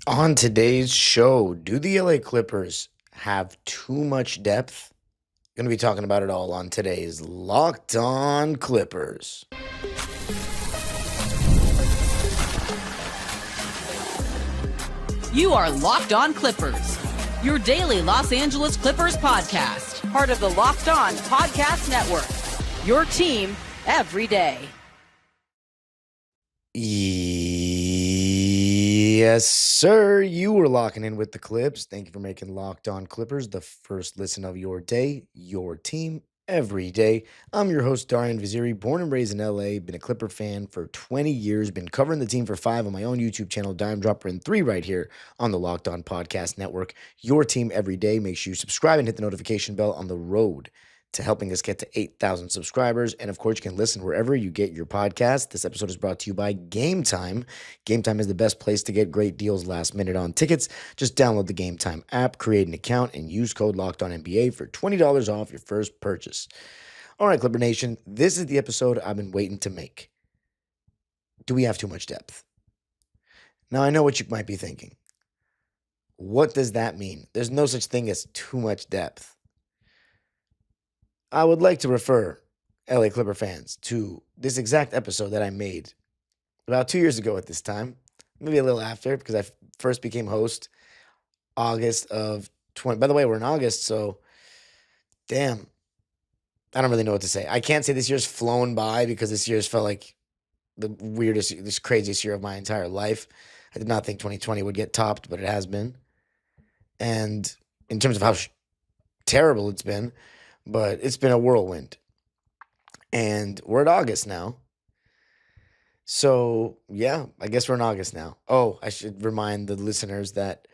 On today's show, do the LA Clippers have too much depth? Going to be talking about it all on today's Locked On Clippers. You are Locked On Clippers, your daily Los Angeles Clippers podcast, part of the Locked On Podcast Network, your team every day. Yes, sir. You were locking in with the Clips. Thank you for making Locked On Clippers the first listen of your day, your team every day. I'm your host, Darian Vaziri, born and raised in LA, been a Clipper fan for 20 years, been covering the team for 5 on my own YouTube channel, Dime Dropper, and 3 right here on the Locked On Podcast Network. Your team every day. Make sure you subscribe and hit the notification bell on the road to helping us get to 8,000 subscribers. And of course, you can listen wherever you get your podcast. This episode is brought to you by Gametime. Gametime is the best place to get great deals last minute on tickets. Just download the Gametime app, create an account, and use code LOCKEDONNBA for $20 off your first purchase. All right, Clipper Nation, this is the episode I've been waiting to make. Do we have too much depth? Now, I know what you might be thinking. What does that mean? There's no such thing as too much depth. I would like to refer LA Clipper fans to this exact episode that I made about 2 years ago at this time, maybe a little after, because I first became host August of 20. By the way, we're in August, so damn, I don't really know what to say. I can't say this year's flown by because this year's felt like the weirdest, this craziest year of my entire life. I did not think 2020 would get topped, but it has been. And in terms of how terrible it's been, but it's been a whirlwind. And we're at August now. So, yeah, I guess we're in August now. Oh, I should remind the listeners that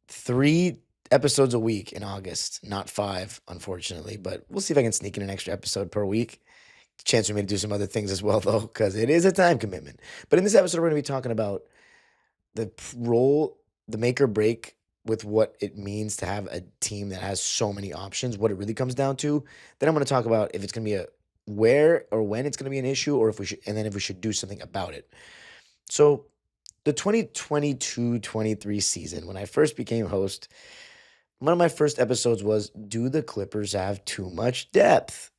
3 episodes a week in August, not 5, unfortunately. But we'll see if I can sneak in an extra episode per week. Chance for me to do some other things as well, though, because it is a time commitment. But in this episode, we're going to be talking about the role, the make or break with what it means to have a team that has so many options, what it really comes down to. Then I'm going to talk about if it's going to be a where or when it's going to be an issue, or if we should, and then if we should do something about it. So the 2022-23 season, when I first became host, one of my first episodes was, do the Clippers have too much depth?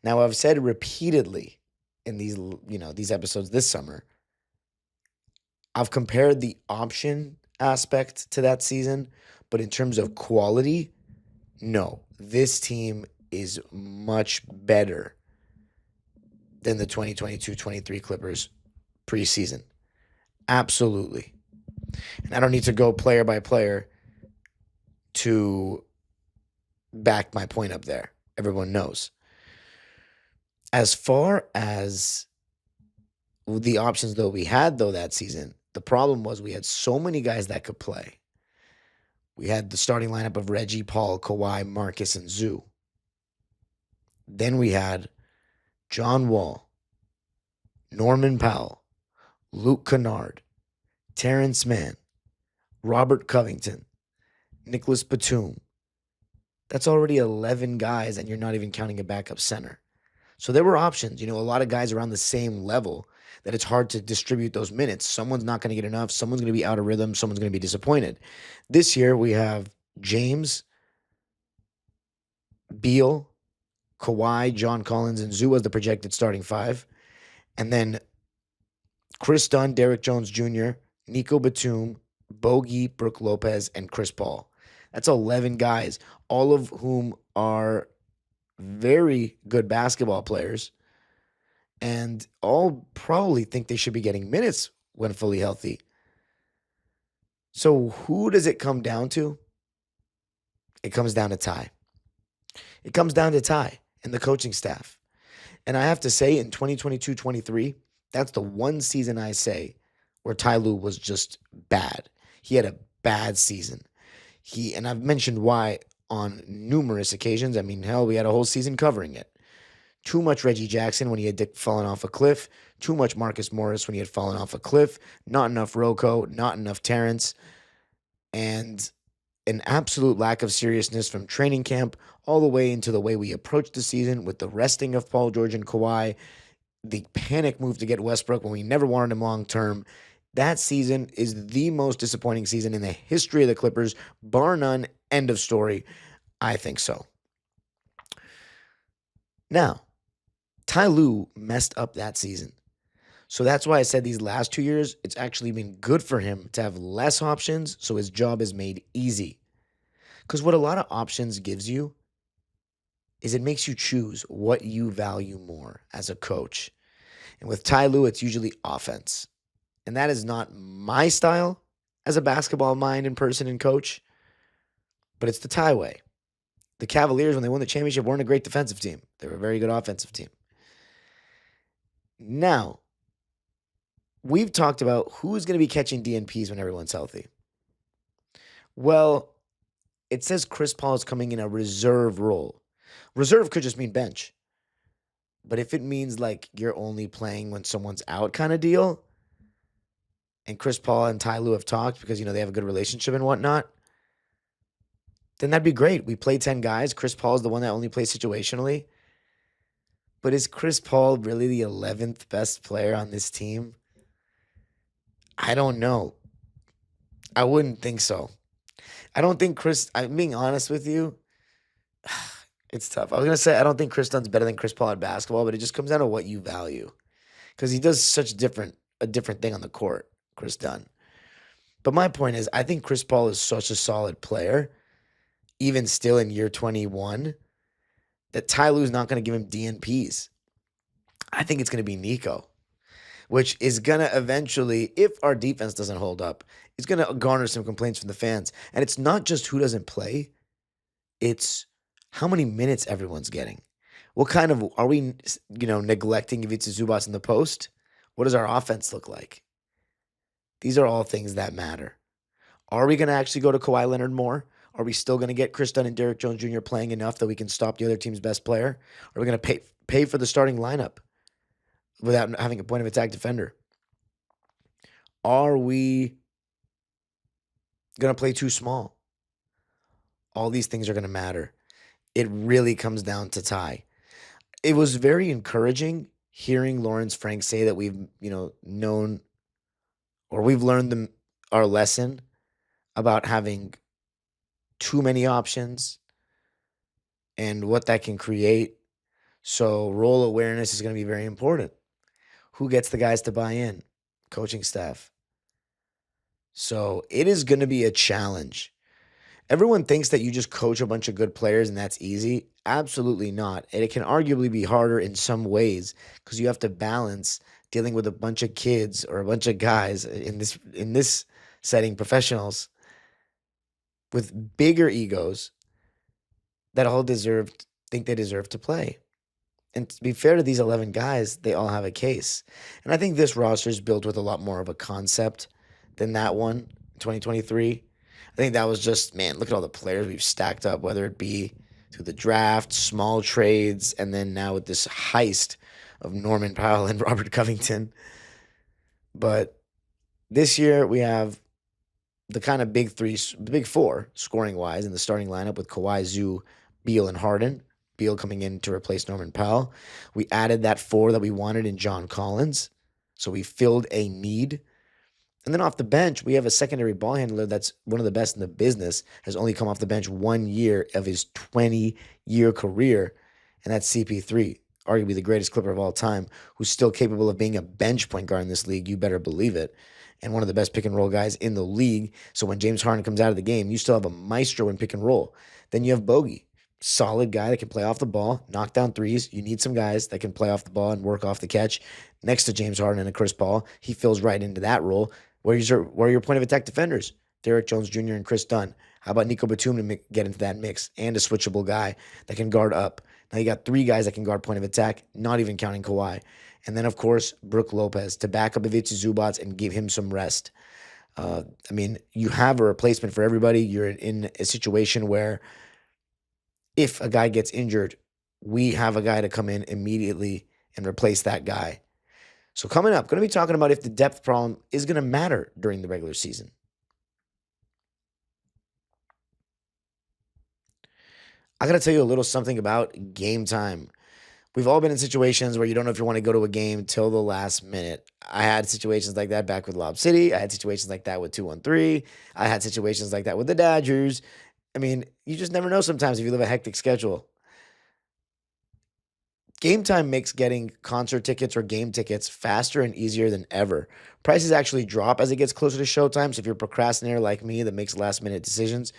Now, I've said repeatedly in these episodes this summer, I've compared the option aspect to that season, but in terms of quality, no, this team is much better than the 2022-23 Clippers preseason. Absolutely. And I don't need to go player by player to back my point up there. Everyone knows. As far as the options though we had that season, the problem was we had so many guys that could play. We had the starting lineup of Reggie, Paul, Kawhi, Marcus, and Zoo. Then we had John Wall, Norman Powell, Luke Kennard, Terrence Mann, Robert Covington, Nicholas Batum. That's already 11 guys, and you're not even counting a backup center. So there were options, a lot of guys around the same level that it's hard to distribute those minutes. Someone's not going to get enough. Someone's going to be out of rhythm. Someone's going to be disappointed. This year we have James, Beal, Kawhi, John Collins, and Zoo as the projected starting 5. And then Chris Dunn, Derek Jones Jr., Nico Batum, Bogey, Brook Lopez, and Chris Paul. That's 11 guys, all of whom are very good basketball players, and all probably think they should be getting minutes when fully healthy. So who does it come down to? It comes down to Ty. It comes down to Ty and the coaching staff. And I have to say, in 2022-23, that's the one season I say where Ty Lue was just bad. He had a bad season. And I've mentioned why on numerous occasions. I mean, hell, we had a whole season covering it. Too much Reggie Jackson when he had fallen off a cliff. Too much Marcus Morris when he had fallen off a cliff. Not enough Rocco. Not enough Terrence. And an absolute lack of seriousness from training camp all the way into the way we approached the season with the resting of Paul George and Kawhi. The panic move to get Westbrook when we never wanted him long term. That season is the most disappointing season in the history of the Clippers, bar none. End of story. I think so. Now, Ty Lue messed up that season. So that's why I said these last 2 years, it's actually been good for him to have less options so his job is made easy. Because what a lot of options gives you is it makes you choose what you value more as a coach. And with Ty Lue, it's usually offense. And that is not my style as a basketball mind and person and coach, but it's the Ty way. The Cavaliers, when they won the championship, weren't a great defensive team. They were a very good offensive team. Now, we've talked about who's going to be catching DNPs when everyone's healthy. Well, it says Chris Paul is coming in a reserve role. Reserve could just mean bench. But if it means like you're only playing when someone's out kind of deal, and Chris Paul and Ty Lue have talked because, they have a good relationship and whatnot, then that'd be great. We play 10 guys. Chris Paul is the one that only plays situationally. But is Chris Paul really the 11th best player on this team? I don't know. I wouldn't think so. I don't think I'm being honest with you. It's tough. I was going to say I don't think Chris Dunn's better than Chris Paul at basketball, but it just comes down to what you value. Because he does such a different thing on the court, Chris Dunn. But my point is, I think Chris Paul is such a solid player, even still in year 21, that Ty Lue's not going to give him DNPs. I think it's going to be Nico, which is going to eventually, if our defense doesn't hold up, it's going to garner some complaints from the fans. And it's not just who doesn't play, it's how many minutes everyone's getting. What kind of, are we, neglecting Ivica Zubac in the post? What does our offense look like? These are all things that matter. Are we going to actually go to Kawhi Leonard more? Are we still going to get Chris Dunn and Derrick Jones Jr. playing enough that we can stop the other team's best player? Are we going to pay for the starting lineup without having a point of attack defender? Are we going to play too small? All these things are going to matter. It really comes down to Ty. It was very encouraging hearing Lawrence Frank say that we've, known or we've learned our lesson about having too many options and what that can create. So role awareness is going to be very important. Who gets the guys to buy in? Coaching staff. So it is going to be a challenge. Everyone thinks that you just coach a bunch of good players and that's easy. Absolutely not. And it can arguably be harder in some ways because you have to balance dealing with a bunch of kids or a bunch of guys in this setting, professionals with bigger egos that all think they deserve to play. And to be fair to these 11 guys, they all have a case. And I think this roster is built with a lot more of a concept than that one in 2023. I think that was just, man, look at all the players we've stacked up, whether it be through the draft, small trades, and then now with this heist of Norman Powell and Robert Covington. But this year we have the kind of the big four, scoring-wise, in the starting lineup with Kawhi, Zoo, Beal, and Harden. Beal coming in to replace Norman Powell. We added that four that we wanted in John Collins. So we filled a need. And then off the bench, we have a secondary ball handler that's one of the best in the business, has only come off the bench 1 year of his 20-year career, and that's CP3, arguably the greatest Clipper of all time, who's still capable of being a bench point guard in this league, you better believe it, and one of the best pick-and-roll guys in the league. So when James Harden comes out of the game, you still have a maestro in pick-and-roll. Then you have Bogey, solid guy that can play off the ball, knock down threes. You need some guys that can play off the ball and work off the catch. Next to James Harden and Chris Paul, he fills right into that role. Where are your point of attack defenders? Derrick Jones Jr. and Chris Dunn. How about Nico Batum to get into that mix and a switchable guy that can guard up? Now you got 3 guys that can guard point of attack, not even counting Kawhi. And then, of course, Brook Lopez to back up Ivica Zubac and give him some rest. You have a replacement for everybody. You're in a situation where if a guy gets injured, we have a guy to come in immediately and replace that guy. So coming up, going to be talking about if the depth problem is going to matter during the regular season. I got to tell you a little something about Gametime. We've all been in situations where you don't know if you want to go to a game till the last minute. I had situations like that back with Lob City. I had situations like that with 213. I had situations like that with the Dodgers. I mean, you just never know sometimes if you live a hectic schedule. Gametime makes getting concert tickets or game tickets faster and easier than ever. Prices actually drop as it gets closer to showtime. So if you're a procrastinator like me that makes last minute decisions,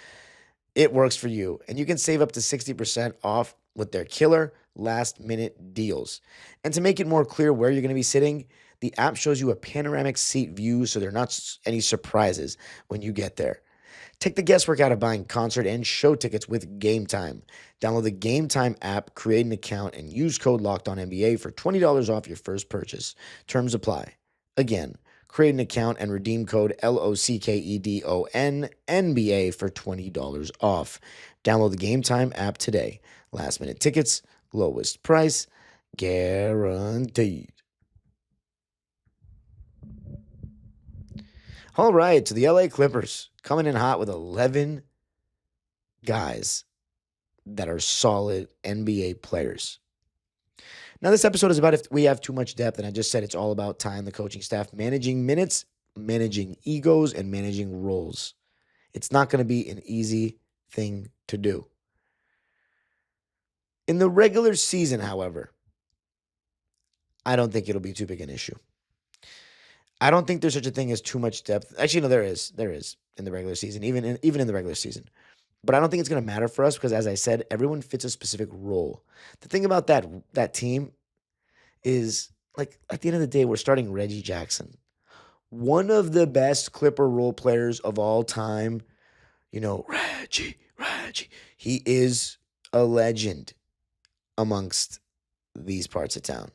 it works for you. And you can save up to 60% off with their killer last minute deals. And to make it more clear where you're going to be sitting, the app shows you a panoramic seat view so there are not any surprises when you get there. Take the guesswork out of buying concert and show tickets with Gametime. Download the Gametime app, create an account, and use code LOCKEDONNBA for $20 off your first purchase. Terms apply. Again, create an account and redeem code LOCKEDONNBA for $20 off. Download the Gametime app today. Last minute tickets, lowest price, guaranteed. All right, to the LA Clippers, coming in hot with 11 guys that are solid NBA players. Now, this episode is about if we have too much depth, and I just said it's all about time, the coaching staff, managing minutes, managing egos, and managing roles. It's not going to be an easy thing to do. In the regular season, however, I don't think it'll be too big an issue. I don't think there's such a thing as too much depth. Actually, no, there is. There is in the regular season, even in the regular season. But I don't think it's going to matter for us because, as I said, everyone fits a specific role. The thing about that team is, like, at the end of the day, we're starting Reggie Jackson, one of the best Clipper role players of all time. You know, Reggie. He is a legend amongst these parts of town.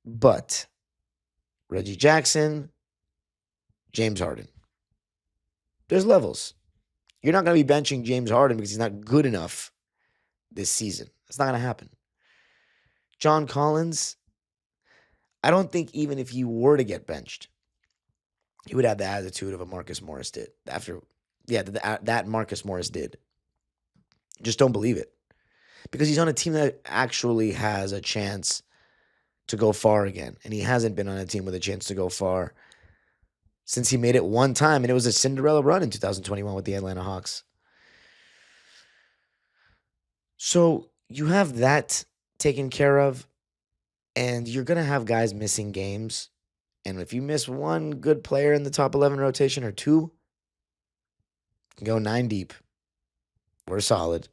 But Reggie Jackson, James Harden. There's levels. You're not going to be benching James Harden because he's not good enough this season. It's not going to happen. John Collins, I don't think even if he were to get benched, he would have the attitude of a Marcus Morris did. That Marcus Morris did. Just don't believe it. Because he's on a team that actually has a chance to go far again. And he hasn't been on a team with a chance to go far since he made it one time, and it was a Cinderella run in 2021 with the Atlanta Hawks. So you have that taken care of, and you're going to have guys missing games. And if you miss one good player in the top 11 rotation or two, you can go 9 deep. We're solid.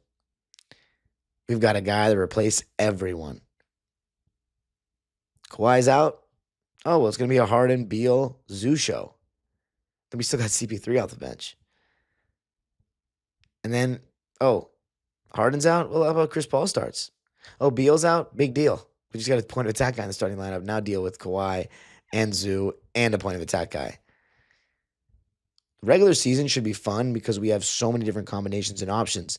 We've got a guy to replace everyone. Kawhi's out. Oh, well, it's going to be a Harden, Beal, Zoo show. Then we still got CP3 off the bench. And then, Harden's out? Well, how about Chris Paul starts? Oh, Beal's out? Big deal. We just got a point of attack guy in the starting lineup. Now deal with Kawhi and Zoo and a point of attack guy. Regular season should be fun because we have so many different combinations and options.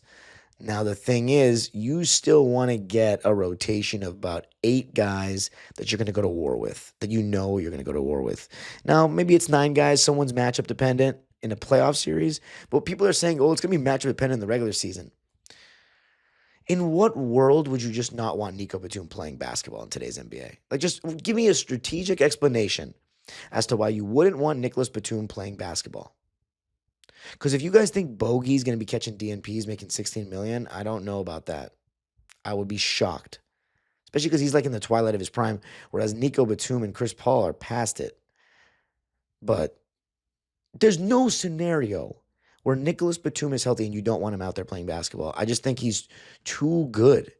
Now, the thing is, you still want to get a rotation of about 8 guys that you're going to go to war with, that you know you're going to go to war with. Now, maybe it's 9 guys, someone's matchup dependent in a playoff series, but people are saying, it's going to be matchup dependent in the regular season. In what world would you just not want Nico Batum playing basketball in today's NBA? Like, just give me a strategic explanation as to why you wouldn't want Nicholas Batum playing basketball. Because if you guys think Bogey's going to be catching DNPs making $16 million, I don't know about that. I would be shocked. Especially because he's like in the twilight of his prime, whereas Nico Batum and Chris Paul are past it. But there's no scenario where Nicholas Batum is healthy and you don't want him out there playing basketball. I just think he's too good.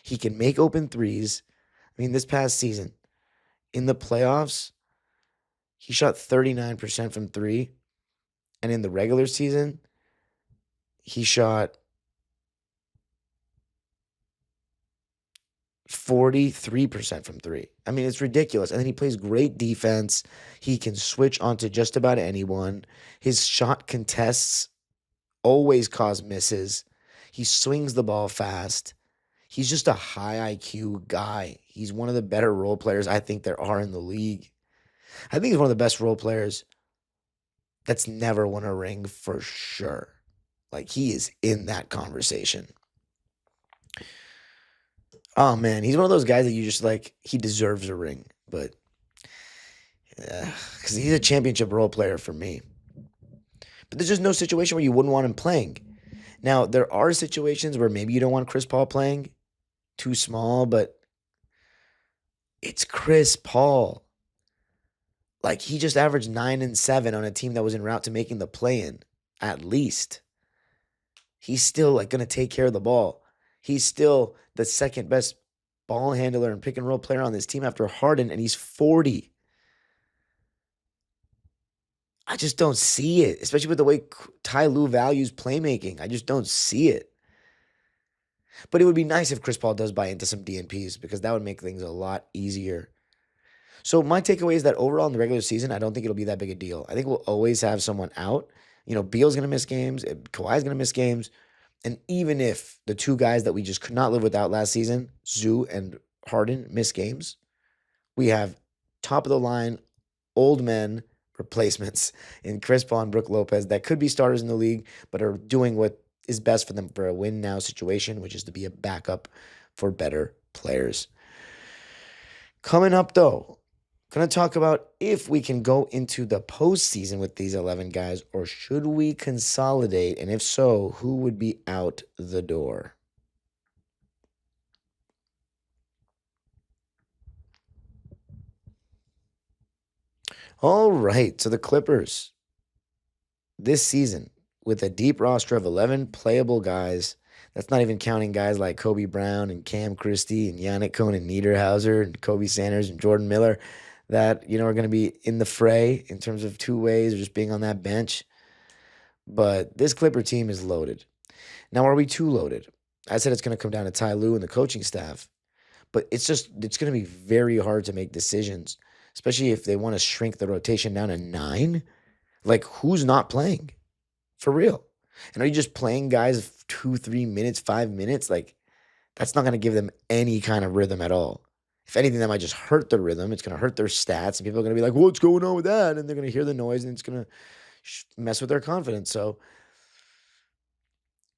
He can make open threes. I mean, this past season, in the playoffs, he shot 39% from 3. And in the regular season, he shot 43% from 3. I mean, it's ridiculous. And then he plays great defense. He can switch onto just about anyone. His shot contests always cause misses. He swings the ball fast. He's just a high IQ guy. He's one of the better role players I think there are in the league. I think he's one of the best role players that's never won a ring for sure. Like, he is in that conversation. Oh man, he's one of those guys that you just like. He deserves a ring, but because he's a championship role player for me. But there's just no situation where you wouldn't want him playing. Now there are situations where maybe you don't want Chris Paul playing, too small, but it's Chris Paul. Like he just averaged 9 and 7 on a team that was en route to making the play-in, at least. He's still like going to take care of the ball. He's still the second best ball handler and pick and roll player on this team after Harden, and he's 40. I just don't see it, especially with the way Ty Lue values playmaking. I just don't see it. But it would be nice if Chris Paul does buy into some DNPs because that would make things a lot easier. So my takeaway is that overall in the regular season, I don't think it'll be that big a deal. I think we'll always have someone out. Beal's going to miss games. Kawhi's going to miss games. And even if the two guys that we just could not live without last season, Zoo and Harden, miss games, we have top of the line, old men replacements in Chris Paul and Brook Lopez that could be starters in the league, but are doing what is best for them for a win now situation, which is to be a backup for better players. Coming up though, going to talk about if we can go into the postseason with these 11 guys, or should we consolidate? And if so, who would be out the door? All right, so the Clippers this season with a deep roster of 11 playable guys. That's not even counting guys like Kobe Brown and Cam Christie and Yannick Conan Niederhauser and Kobe Sanders and Jordan Miller that, are going to be in the fray in terms of two ways or just being on that bench. But this Clipper team is loaded. Now, are we too loaded? I said it's going to come down to Ty Lue and the coaching staff. But it's going to be very hard to make decisions, especially if they want to shrink the rotation down to 9. Like, who's not playing? For real. And are you just playing guys 2, 3 minutes, 5 minutes? Like, that's not going to give them any kind of rhythm at all. If anything, that might just hurt the rhythm. It's going to hurt their stats. And people are going to be like, what's going on with that? And they're going to hear the noise and it's going to mess with their confidence. So,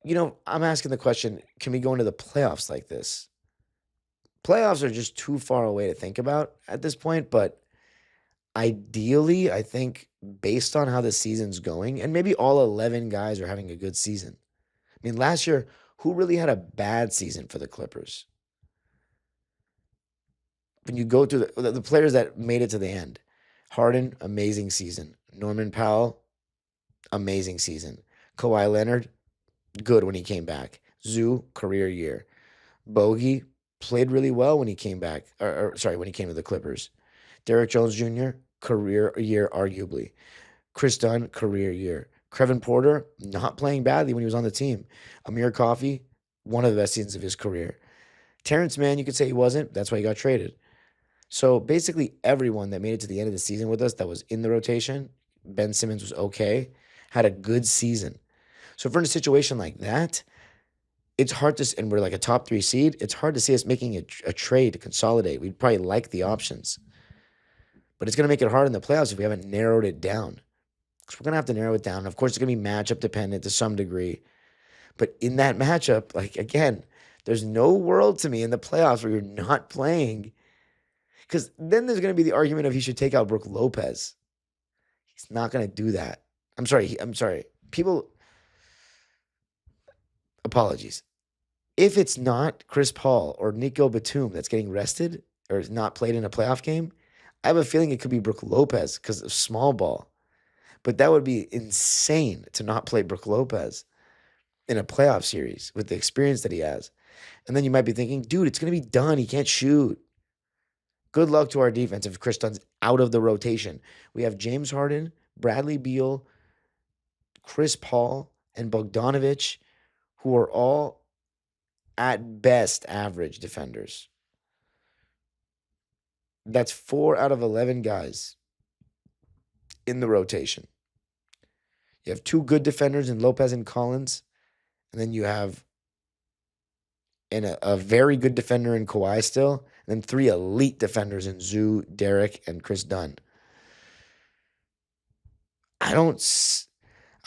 I'm asking the question, can we go into the playoffs like this? Playoffs are just too far away to think about at this point. But ideally, I think based on how the season's going, and maybe all 11 guys are having a good season. I mean, last year, who really had a bad season for the Clippers? When you go through the players that made it to the end, Harden, amazing season. Norman Powell, amazing season. Kawhi Leonard, good when he came back. Zoo, career year. Bogey played really well when he came back. When he came to the Clippers. Derrick Jones Jr., career year, arguably. Chris Dunn, career year. Kevin Porter, not playing badly when he was on the team. Amir Coffey, one of the best seasons of his career. Terrence Mann, you could say he wasn't. That's why he got traded. So basically everyone that made it to the end of the season with us that was in the rotation, Ben Simmons was okay, had a good season. So if we're in a situation like that, it's hard to, and we're like a top 3 seed, it's hard to see us making a trade to consolidate. We'd probably like the options. But it's going to make it hard in the playoffs if we haven't narrowed it down. Because we're going to have to narrow it down. Of course, it's going to be matchup dependent to some degree. But in that matchup, like, again, there's no world to me in the playoffs where you're not playing. Because then there's going to be the argument of he should take out Brook Lopez. He's not going to do that. I'm sorry. People, apologies. If it's not Chris Paul or Nico Batum that's getting rested or is not played in a playoff game, I have a feeling it could be Brook Lopez because of small ball. But that would be insane to not play Brook Lopez in a playoff series with the experience that he has. And then you might be thinking, dude, it's going to be done. He can't shoot. Good luck to our defense if Chris Dunn's out of the rotation. We have James Harden, Bradley Beal, Chris Paul, and Bogdanovich, who are all at best average defenders. That's 4 out of 11 guys in the rotation. You have 2 good defenders in Lopez and Collins, and then you have a very good defender in Kawhi still, and then 3 elite defenders in Zoo, Derek, and Chris Dunn. I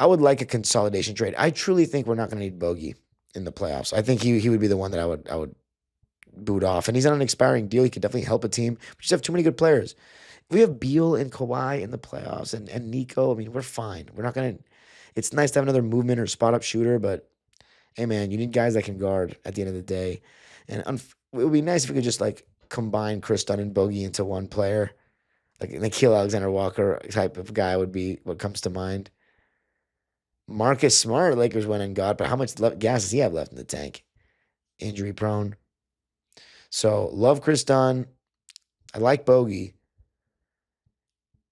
would like a consolidation trade. I truly think we're not going to need Bogey in the playoffs. I think he would be the one that I would boot off. And he's on an expiring deal. He could definitely help a team. We just have too many good players. If we have Beal and Kawhi in the playoffs and Nico, I mean, we're fine. We're not going to. It's nice to have another movement or spot up shooter, but hey, man, you need guys that can guard at the end of the day. And it would be nice if we could just like combine Chris Dunn and Bogey into one player. Like Nikhil Alexander-Walker type of guy would be what comes to mind. Marcus Smart, Lakers went and got, but how much gas does he have left in the tank? Injury prone. So love Chris Dunn. I like Bogey.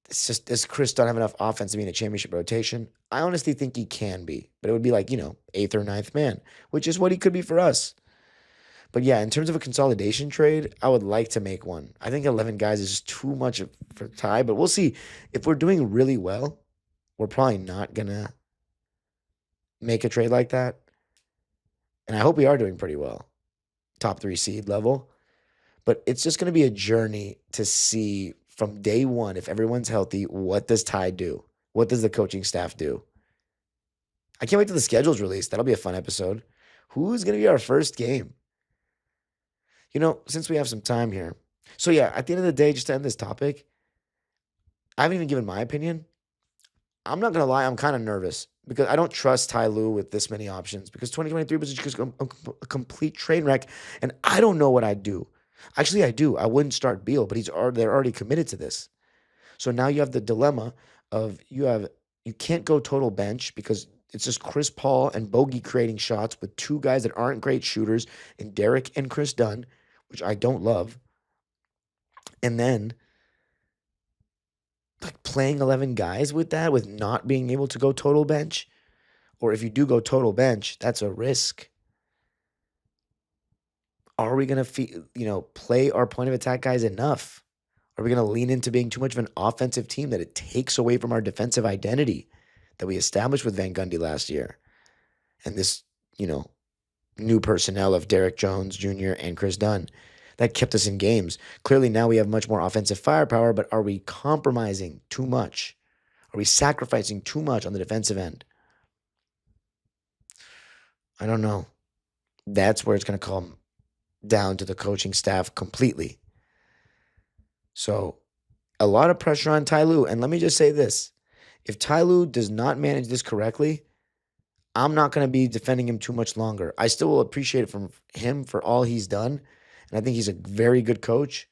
It's just, does Chris Dunn have enough offense to be in a championship rotation? I honestly think he can be, but it would be like, 8th or ninth man, which is what he could be for us. But yeah, in terms of a consolidation trade, I would like to make one. I think 11 guys is just too much for Ty, but we'll see. If we're doing really well, we're probably not going to make a trade like that. And I hope we are doing pretty well. Top 3 seed level. But it's just going to be a journey to see from day one, if everyone's healthy, what does Ty do? What does the coaching staff do? I can't wait till the schedule's released. That'll be a fun episode. Who's going to be our first game? Since we have some time here. So yeah, at the end of the day, just to end this topic, I haven't even given my opinion. I'm not going to lie, I'm kind of nervous because I don't trust Ty Lue with this many options because 2023 was just a complete train wreck, and I don't know what I'd do. Actually, I do. I wouldn't start Beal, but they're already committed to this. So now you have the dilemma of you can't go total bench because it's just Chris Paul and Bogey creating shots with 2 guys that aren't great shooters in Derek and Chris Dunn, which I don't love. And then like playing 11 guys with that, with not being able to go total bench, or if you do go total bench, that's a risk. Are we going to play our point of attack guys enough? Are we going to lean into being too much of an offensive team that it takes away from our defensive identity that we established with Van Gundy last year? And this, new personnel of Derek Jones Jr. and Chris Dunn that kept us in games. Clearly now we have much more offensive firepower, but are we compromising too much? Are we sacrificing too much on the defensive end? I don't know. That's where it's going to come down to the coaching staff completely. So a lot of pressure on Ty Lue. And let me just say this. If Ty Lue does not manage this correctly, I'm not going to be defending him too much longer. I still will appreciate it from him for all he's done. And I think he's a very good coach.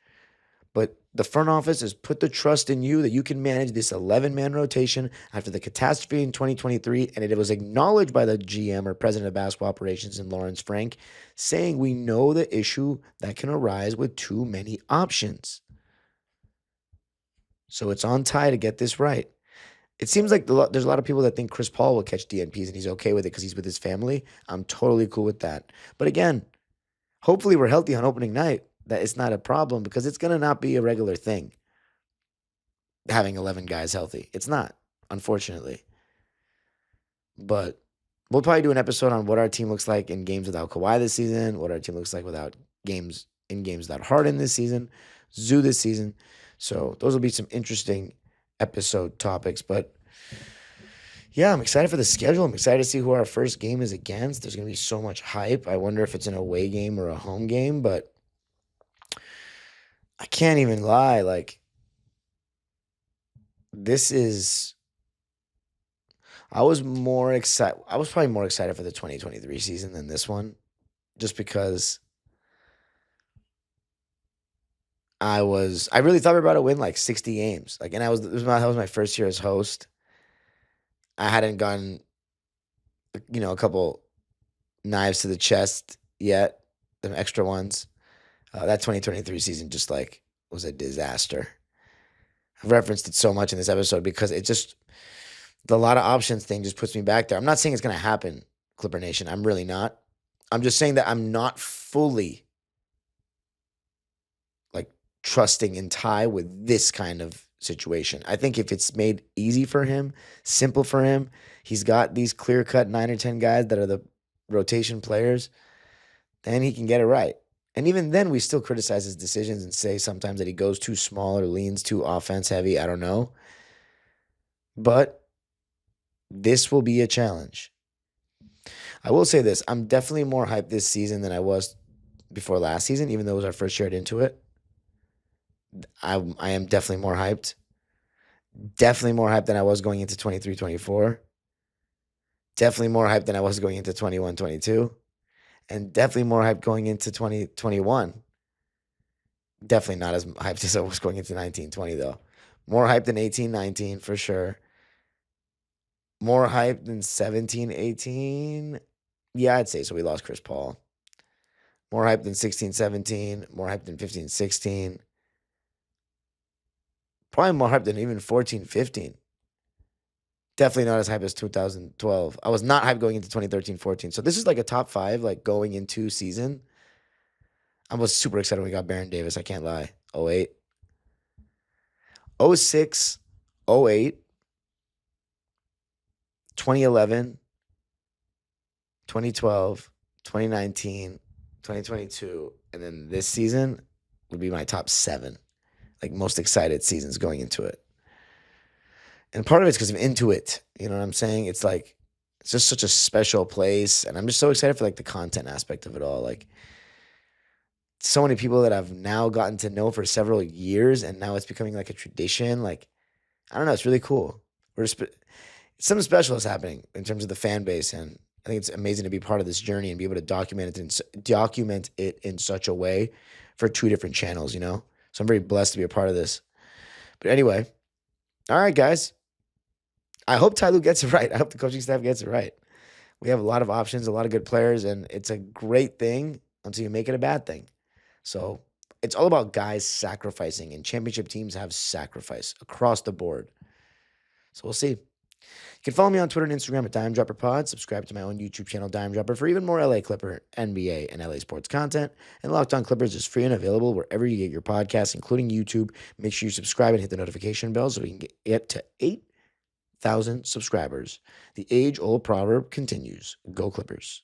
But the front office has put the trust in you that you can manage this 11-man rotation after the catastrophe in 2023. And it was acknowledged by the GM or president of basketball operations in Lawrence Frank, saying we know the issue that can arise with too many options. So it's on Ty to get this right. It seems like there's a lot of people that think Chris Paul will catch DNPs and he's okay with it because he's with his family. I'm totally cool with that. But again, hopefully we're healthy on opening night. That it's not a problem because it's going to not be a regular thing having 11 guys healthy. It's not, unfortunately. But we'll probably do an episode on what our team looks like in games without Kawhi this season, what our team looks like without games without Harden this season, Zoo this season. So those will be some interesting episode topics. But yeah, I'm excited for the schedule. I'm excited to see who our first game is against. There's going to be so much hype. I wonder if it's an away game or a home game, but I can't even lie. Like, I was probably more excited for the 2023 season than this one, just because I really thought we were about to win like 60 games. Like, and that was my first year as host. I hadn't gotten, a couple knives to the chest yet, them extra ones. That 2023 season just like was a disaster. I've referenced it so much in this episode because the lot of options thing just puts me back there. I'm not saying it's going to happen, Clipper Nation. I'm really not. I'm just saying that I'm not fully like trusting in Ty with this kind of situation. I think if it's made easy for him, simple for him, he's got these clear-cut 9 or 10 guys that are the rotation players, then he can get it right. And even then, we still criticize his decisions and say sometimes that he goes too small or leans too offense heavy. I don't know. But this will be a challenge. I will say this. I'm definitely more hyped this season than I was before last season, even though it was our first year into it. I am definitely more hyped. Definitely more hyped than I was going into 23-24. Definitely more hyped than I was going into 21-22. And definitely more hyped going into 2021. Definitely not as hyped as I was going into 19-20, though. More hyped than 18-19 for sure. More hyped than 17-18. Yeah, I'd say so. We lost Chris Paul. More hyped than 16-17. More hyped than 15-16. Probably more hyped than even 14-15. Definitely not as hyped as 2012. I was not hyped going into 2013-14. So this is like a top 5, like going into season. I was super excited when we got Baron Davis. I can't lie. 08. 06, 08, 2011, 2012, 2019, 2022, and then this season would be my top 7, like most excited seasons going into it. And part of it's because I'm into it. You know what I'm saying? It's like, it's just such a special place. And I'm just so excited for like the content aspect of it all. Like, so many people that I've now gotten to know for several years, and now it's becoming like a tradition. Like, I don't know, it's really cool. Something special is happening in terms of the fan base, and I think it's amazing to be part of this journey and be able to document it in such a way for 2 different channels, you know? So I'm very blessed to be a part of this. But anyway, all right, guys. I hope Ty Lue gets it right. I hope the coaching staff gets it right. We have a lot of options, a lot of good players, and it's a great thing until you make it a bad thing. So it's all about guys sacrificing, and championship teams have sacrifice across the board. So we'll see. You can follow me on Twitter and Instagram at Dime Dropper Pod. Subscribe to my own YouTube channel, Dime Dropper, for even more LA Clipper, NBA, and LA sports content. And Locked On Clippers is free and available wherever you get your podcasts, including YouTube. Make sure you subscribe and hit the notification bell so we can get to 8,000 subscribers. The age-old proverb continues. Go Clippers.